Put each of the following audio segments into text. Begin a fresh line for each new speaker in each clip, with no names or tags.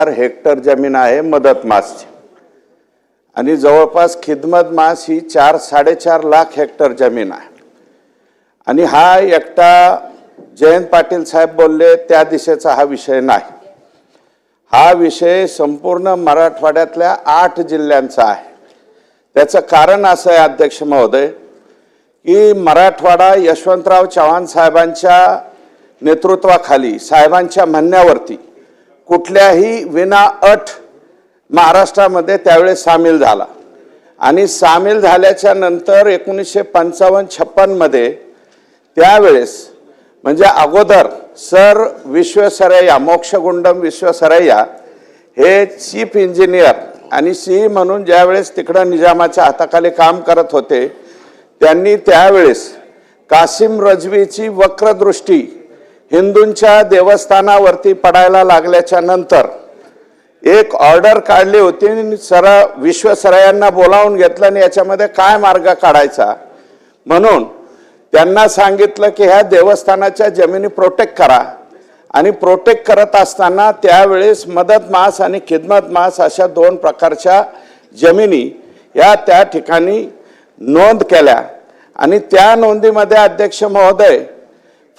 Hectare जमीन आहे मदत मासची आणि जवळपास खिदमत मास ही 4-4.5 लाख हेक्टर जमीन आहे। आणि हा एकटा जयंत पाटील साहेब बोलले त्या दिशेचा हा विषय नाही। हा विषय संपूर्ण मराठवाड्यातल्या 8 जिल्ह्यांचा आहे। त्याचं कारण असं आहे अध्यक्ष महोदय की मराठवाडा यशवंतराव चव्हाण साहेबांच्या नेतृत्वाखाली साहेबांच्या म्हणण्यावरती कुठल्याही विना अट महाराष्ट्रामध्ये त्यावेळेस सामील झाला आणि सामील झाल्याच्या नंतर 1955-56 मध्ये त्यावेळेस म्हणजे अगोदर सर विश्वेश्वरैया मोक्षगुंडम विश्वेश्वरैया हे चीफ इंजिनियर आणि सी म्हणून ज्यावेळेस तिकडे निजामाच्या हाताखाली काम करत होते त्यांनी त्यावेळेस कासिम रजवीची वक्रदृष्टी हिंदूंच्या देवस्थानावरती पडायला लागल्याच्या नंतर एक ऑर्डर काढली होती। सर विश्वेश्वरैयांना बोलावून घेतलं आणि याच्यामध्ये काय मार्ग काढायचा म्हणून त्यांना सांगितलं की ह्या देवस्थानाच्या जमिनी प्रोटेक्ट करा आणि प्रोटेक्ट करत असताना त्यावेळेस मदत मास आणि खिदमत मास अशा 2 प्रकारच्या जमिनी या त्या ठिकाणी नोंद केल्या आणि त्या नोंदीमध्ये अध्यक्ष महोदय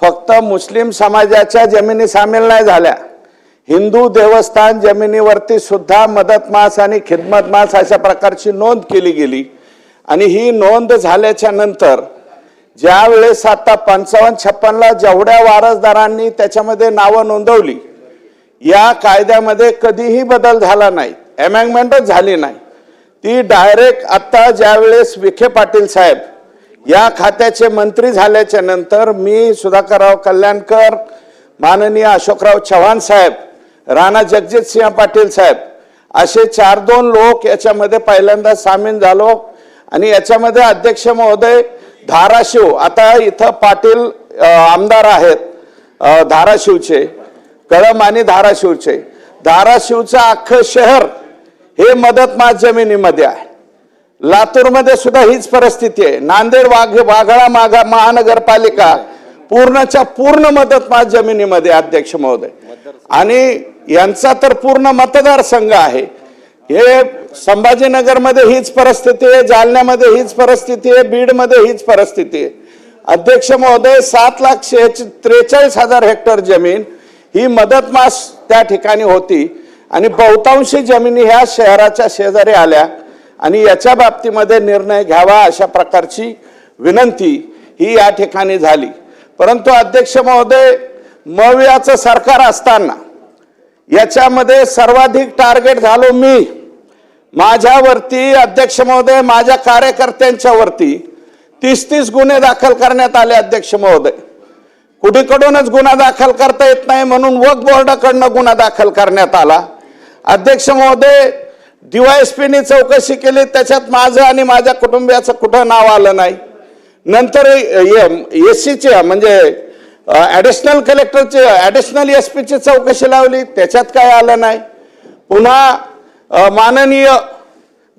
फक्त मुस्लिम समाजाच्या जमिनी सामील नाही झाल्या, हिंदू देवस्थान जमिनीवरती सुद्धा मदत मास आणि खिदमत मास अशा प्रकारची नोंद केली गेली। आणि ही नोंद झाल्याच्या नंतर ज्या वेळेस आता 55-56 ला जेवढ्या वारसदारांनी त्याच्यामध्ये नावं नोंदवली या कायद्यामध्ये कधीही बदल झाला नाही, अमेंडमेंटच झाली नाही। ती डायरेक्ट आता ज्या वेळेस विखे पाटील साहेब या खात्याचे मंत्री झाल्याच्या नंतर मी सुधाकरराव कल्याणकर, माननीय अशोकराव चव्हाण साहेब, राणा जगजितसिंह पाटील साहेब असे 4-2 लोक याच्यामध्ये पहिल्यांदा सामील झालो। आणि याच्यामध्ये अध्यक्ष महोदय धाराशिव आता इथं पाटील आमदार आहेत धाराशिवचे, कळम आणि धाराशिवचे, धाराशिवचं अख्खं शहर हे मदत मास जमिनीमध्ये आहे। लातूरमध्ये सुद्धा हीच परिस्थिती आहे। नांदेड वाघळा महानगरपालिका पूर्णच्या पूर्ण मदत मास जमिनीमध्ये अध्यक्ष महोदय आणि यांचा तर पूर्ण मतदारसंघ आहे। हे संभाजीनगरमध्ये हीच परिस्थिती आहे, जालन्यामध्ये हीच परिस्थिती आहे, बीडमध्ये हीच परिस्थिती आहे। अध्यक्ष महोदय 7,43,000 हेक्टर जमीन ही मदत मास त्या ठिकाणी होती आणि बहुतांशी जमिनी ह्या शहराच्या शेजारी आल्या आणि याच्या बाबतीमध्ये निर्णय घ्यावा अशा प्रकारची विनंती ही या ठिकाणी झाली। परंतु अध्यक्ष महोदय मवियाचं सरकार असताना याच्यामध्ये सर्वाधिक टार्गेट झालो मी, माझ्यावरती अध्यक्ष महोदय माझ्या कार्यकर्त्यांच्यावरती 30 गुन्हे दाखल करण्यात आले। अध्यक्ष महोदय कुठेकडूनच गुन्हा दाखल करता येत नाही म्हणून वक्फ बोर्डाकडून गुन्हा दाखल करण्यात आला। अध्यक्ष महोदय DYSPने चौकशी केली, त्याच्यात माझं आणि माझ्या कुटुंबियाचं कुठं नाव आलं नाही। नंतर SCचे म्हणजे ॲडिशनल कलेक्टरचे ॲडिशनल SPची चौकशी लावली, त्याच्यात काय आलं नाही। पुन्हा माननीय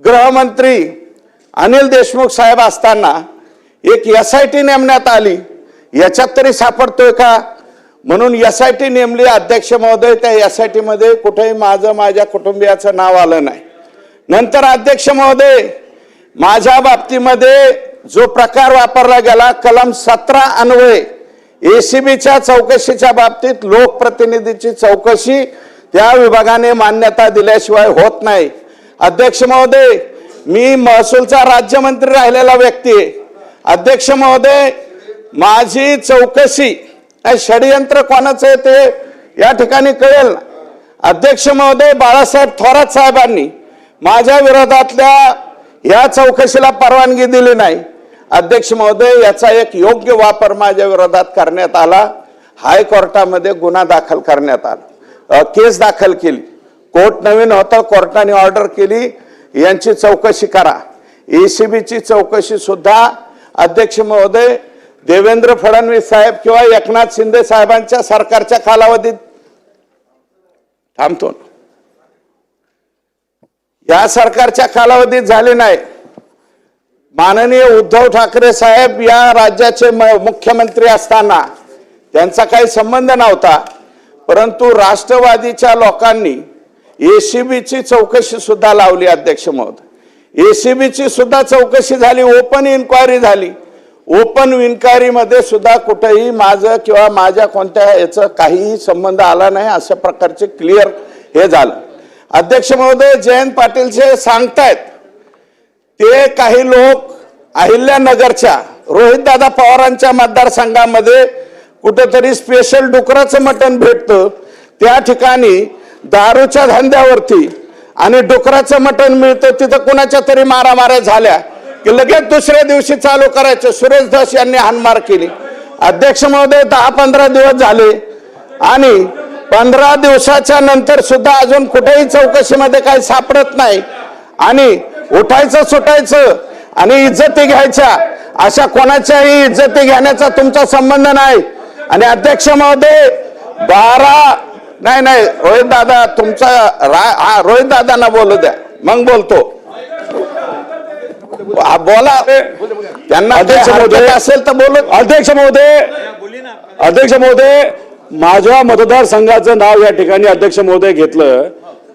गृहमंत्री अनिल देशमुख साहेब असताना एक SIT नेमण्यात आली, याच्यात तरी सापडतोय का म्हणून SIT नेमली। अध्यक्ष महोदय त्या SIT मध्ये कुठेही माझं माझ्या कुटुंबियाचं नाव आलं नाही। नंतर अध्यक्ष महोदय माझ्या बाबतीमध्ये जो प्रकार वापरला गेला कलम 17 अन्वये ACBच्या चौकशीच्या बाबतीत लोकप्रतिनिधीची चौकशी त्या विभागाने मान्यता दिल्याशिवाय होत नाही। अध्यक्ष महोदय मी महसूलचा राज्यमंत्री राहिलेला व्यक्ती आहे। अध्यक्ष महोदय माझी चौकशी षडयंत्र कोणाचं आहे ते या ठिकाणी कळेल। अध्यक्ष महोदय बाळासाहेब थोरात साहेबांनी माझ्या विरोधातल्या या चौकशीला परवानगी दिली नाही। अध्यक्ष महोदय याचा एक योग्य वापर माझ्या विरोधात करण्यात आला, हायकोर्टामध्ये गुन्हा दाखल करण्यात आला, केस दाखल केली। कोर्ट नवीन होतं, कोर्टाने ऑर्डर केली यांची चौकशी करा। ACBची चौकशी सुद्धा अध्यक्ष महोदय देवेंद्र फडणवीस साहेब किंवा एकनाथ शिंदे साहेबांच्या सरकारच्या कालावधीत थांबतो, या सरकारच्या कालावधीत झाली नाही। माननीय उद्धव ठाकरे साहेब या राज्याचे मुख्यमंत्री असताना त्यांचा काही संबंध नव्हता, परंतु राष्ट्रवादीच्या लोकांनी एसीबीची चौकशी सुद्धा लावली अध्यक्ष महोदय, एसीबीची सुद्धा चौकशी झाली, ओपन इन्क्वायरी झाली. ओपन इन्क्वायरीमध्ये सुद्धा कुठेही माझं किंवा माझ्या कोणत्या याचा काहीही संबंध आला नाही, अशा प्रकारचे क्लिअर हे झालं. अध्यक्ष महोदय, जयंत पाटीलचे सांगतायत ते काही लोक अहिल्यानगरच्या रोहितदादा पवारांच्या मतदारसंघामध्ये कुठेतरी स्पेशल डुकराचं मटण भेटतं, त्या ठिकाणी दारूच्या धंद्यावरती आणि डुकराचं मटण मिळतं, तिथं कुणाच्या तरी मारामाऱ्या झाल्या की लगेच दुसऱ्या दिवशी चालू करायचं. सुरेश धस यांनी हाणमार केली. अध्यक्ष महोदय, 10-15 दिवस झाले आणि 15 दिवसाच्या नंतर सुद्धा अजून कुठेही चौकशीमध्ये काही सापडत नाही आणि उठायचं सुटायचं आणि इज्जती घ्यायच्या, अशा कोणाच्याही इज्जती घेण्याचा तुमचा संबंध नाही. आणि अध्यक्ष महोदय, 12 नाही रोहित दादा तुमचा रोहित दादांना बोलू द्या, मग बोलतो. बोला त्यांना असेल तर बोलू.
अध्यक्ष महोदय, माझ्या मतदारसंघाचं नाव या ठिकाणी अध्यक्ष महोदय घेतलं.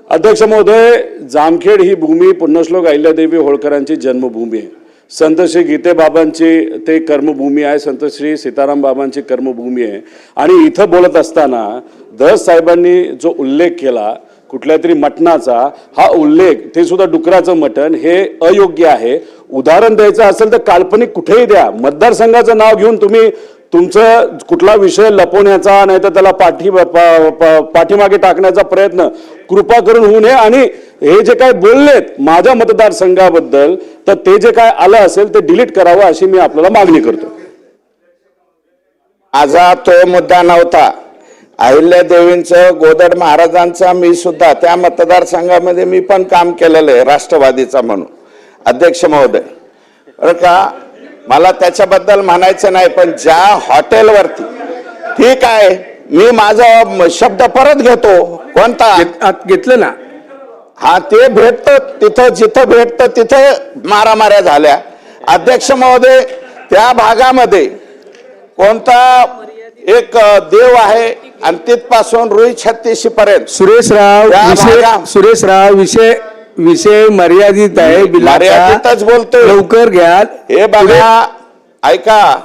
अध्यक्ष महोदय, जामखेड ही भूमी पुण्यश्लोक अहिल्यादेवी होळकरांची जन्मभूमी आहे. संत श्री गीते बाबांची ते कर्मभूमी आहे, संत श्री सीताराम बाबांची कर्मभूमी आहे. आणि इथं बोलत असताना धस साहेबांनी जो उल्लेख केला कुठल्या तरी मटणाचा, हा उल्लेख ते सुद्धा डुकराचं मटण, हे अयोग्य आहे. उदाहरण द्यायचं असेल तर काल्पनिक कुठेही द्या. मतदारसंघाचं नाव घेऊन तुम्ही तुमचं कुठला विषय लपवण्याचा नाही तर त्याला पाठीमागे टाकण्याचा प्रयत्न कृपा करून होऊ नये. आणि हे जे काय बोललेत माझ्या मतदारसंघाबद्दल, तर ते जे काय आलं असेल ते डिलीट करावं अशी मी आपल्याला मागणी करतो.
माझा तो मुद्दा नव्हता. अहिल्यादेवींचं, गोदड महाराजांचा मी सुद्धा त्या मतदारसंघामध्ये मी पण काम केलेलं आहे राष्ट्रवादीचा म्हणून. अध्यक्ष महोदय, बरं का, मला त्याच्याबद्दल म्हणायचं नाही, पण ज्या हॉटेलवरती, ठीक आहे मी माझा शब्द परत घेतो, कोणता
घेतलं ना,
हा ते भेटतं तिथं, जिथं भेटतं तिथं मारामाऱ्या झाल्या. अध्यक्ष महोदय, त्या भागामध्ये कोणता एक देव आहे आणि तिथपासून रुई 36 पर्यंत
सुरेशराव विषय मर्यादित आहे,
मर्यादितच बोलतोय,
लवकर घ्या.
हे बघा, ऐका,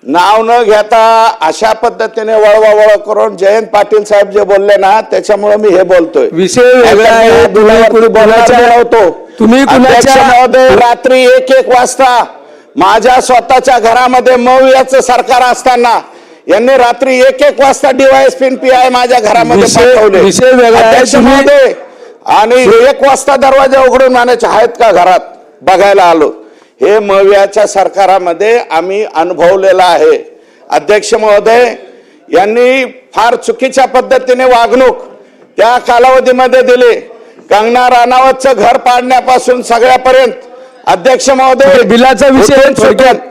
नाव न घेता अशा पद्धतीने वळवा करून जयंत पाटील साहेब जे बोलले ना, त्याच्यामुळे मी हे बोलतोय.
विषय वेगळा आहे,
तुम्ही महोदय, रात्री 1-1 वाजता माझ्या स्वतःच्या घरामध्ये मौयाचं सरकार असताना यांनी रात्री 1-1 वाजता DYSP PI माझ्या घरामध्ये पाठवले.
विषय वेगळा आहे.
आणि 1 वाजता दरवाजा उघडून आणायचे आहेत का घरात, बघायला आलो. हे मवियाच्या सरकारामध्ये आम्ही अनुभवलेलं आहे. अध्यक्ष महोदय, यांनी फार चुकीच्या पद्धतीने वागणूक त्या कालावधीमध्ये दिली. कंगना राणावतचं घर पाडण्यापासून सगळ्यापर्यंत. अध्यक्ष महोदय,
बिलाचा विषय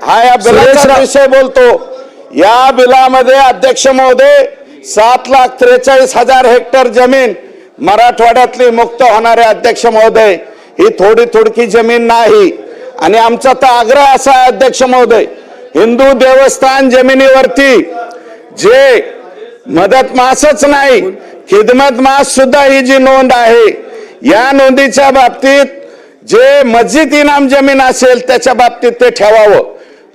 हा, या बिलाचा विषय बोलतो. या बिलामध्ये अध्यक्ष महोदय 7,43,000 हेक्टर जमीन मराठवाड्यातली मुक्त होणारे. अध्यक्ष महोदय, ही थोडी जमीन नाही. आणि आमचा तर आग्रह असा आहे अध्यक्ष महोदय, हिंदू देवस्थान जमिनीवरती जे मदत मासच नाही, खिदमत मास सुद्धा ही जी नोंद आहे, या नोंदीच्या बाबतीत जे मस्जिद इनाम जमीन असेल त्याच्या बाबतीत ते ठेवावं,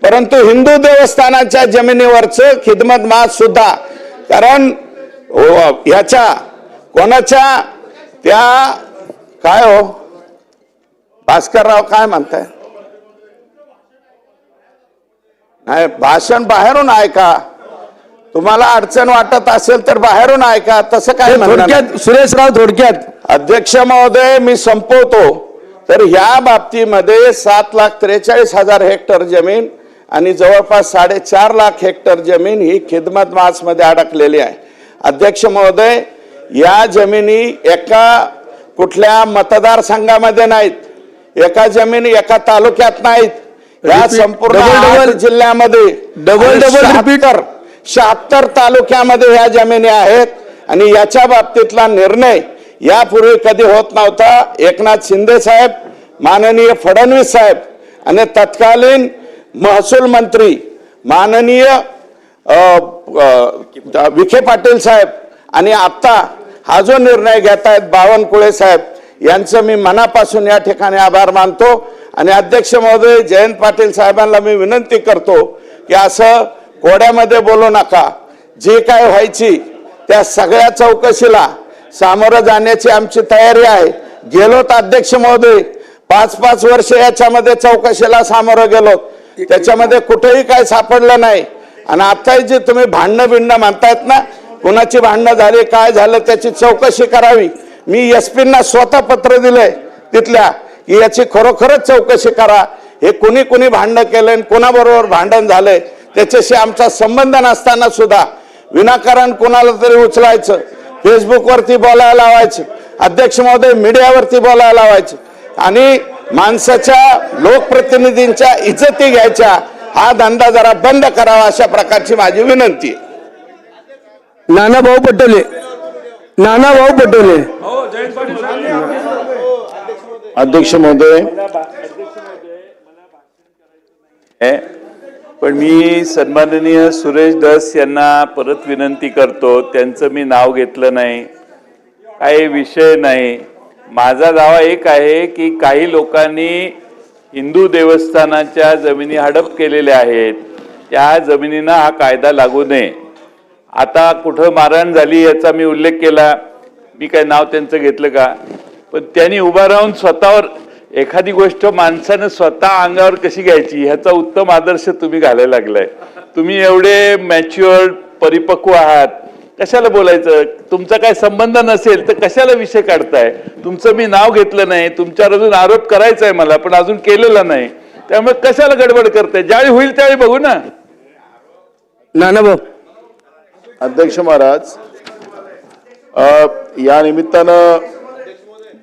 परंतु हिंदू देवस्थानाच्या जमिनीवरचं खिदमत मास सुद्धा, कारण ह्याच्या कोणाच्या त्या काय हो भास्करराव काय म्हणताय, नाही भाषण बाहेरून ऐका, तुम्हाला अडचण वाटत असेल तर बाहेरून ऐका, तसं काय
थोडक्यात सुरेशराव, थोडक्यात.
अध्यक्ष महोदय, मी संपवतो. तर ह्या बाबतीमध्ये 7,43,000 हेक्टर जमीन आणि जवळपास 4.5 लाख हेक्टर जमीन ही खिदमत मासमध्ये अडकलेली आहे. अध्यक्ष महोदय, या जमिनी एका कुठल्या मतदारसंघामध्ये नाहीत, एका जमिनी एका तालुक्यात नाहीत, या संपूर्ण जिल्ह्यामध्ये 76 तालुक्यामध्ये ह्या जमिनी आहेत. आणि याच्या बाबतीतला निर्णय यापूर्वी कधी होत नव्हता. एकनाथ शिंदे साहेब, माननीय फडणवीस साहेब आणि तत्कालीन महसूल मंत्री माननीय विखे पाटील साहेब आणि आता हा जो निर्णय घेत आहेत बावनकुळे साहेब यांचं मी मनापासून या ठिकाणी आभार मानतो आणि अध्यक्ष महोदय जयंत पाटील साहेबांना मी विनंती करतो की असं कोड्यामध्ये बोलू नका. जे काय व्हायची त्या सगळ्या चौकशीला सामोरं जाण्याची आमची तयारी आहे. गेलोत अध्यक्ष महोदय 5-5 वर्ष याच्यामध्ये चौकशीला सामोरं गेलो, त्याच्यामध्ये कुठेही काय सापडलं नाही. आणि आता जे तुम्ही भांडणं बिंडणं म्हणतायत ना, कुणाची भांडणं झाली काय झालं त्याची चौकशी करावी. मी SP-ना स्वतः पत्र दिलंय तिथल्या की याची खरोखरच चौकशी करा. हे कुणी भांडणं केलंय, कोणाबरोबर भांडण झालंय त्याच्याशी आमचा संबंध नसताना सुद्धा विनाकारण कोणाला तरी उचलायचं, फेसबुकवरती बोलायला लावायचं, अध्यक्ष महोदय मीडियावरती बोलायला लावायचं आणि माणसाच्या लोकप्रतिनिधींच्या इज्जती घ्यायच्या, हा धंदा जरा बंद करावा अशा प्रकारची माझी विनंती आहे.
नानाभाऊ पटोले.
अध्यक्ष महोदय,
पण मी सन्माननीय सुरेश धस यांना परत विनंती करतो, त्यांचं मी नाव घेतलं नाही, काही विषय नाही. माझा दावा एक आहे की काही लोकांनी हिंदू देवस्थानाच्या जमिनी हडप केलेल्या आहेत, त्या जमिनींना हा कायदा लागू नये. आता कुठं मारहाण झाली याचा मी उल्लेख केला, मी काय नाव त्यांचं घेतलं का, पण त्यांनी उभा राहून स्वतःवर एखादी गोष्ट माणसानं स्वतः अंगावर कशी घ्यायची ह्याचा उत्तम आदर्श तुम्ही घालायला लागलाय. तुम्ही एवढे मॅच्युअर्ड परिपक्व आहात, कशाला बोलायचं? तुमचा काय संबंध नसेल तर कशाला विषय काढताय? तुमचं मी नाव घेतलं नाही, तुमच्यावर अजून आरोप करायचा आहे मला, पण अजून केलेला नाही, त्यामुळे कशाला गडबड करताय? ज्यावेळी होईल त्यावेळी बघू ना.
नानाभाऊ.
अध्यक्ष महाराज, या निमित्तानं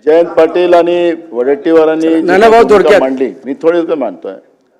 जयंत पाटील आणि वडेट्टीवारांनी
नानाभाऊ थोडक्यात.
मांडली, मी थोडी मांडतोय.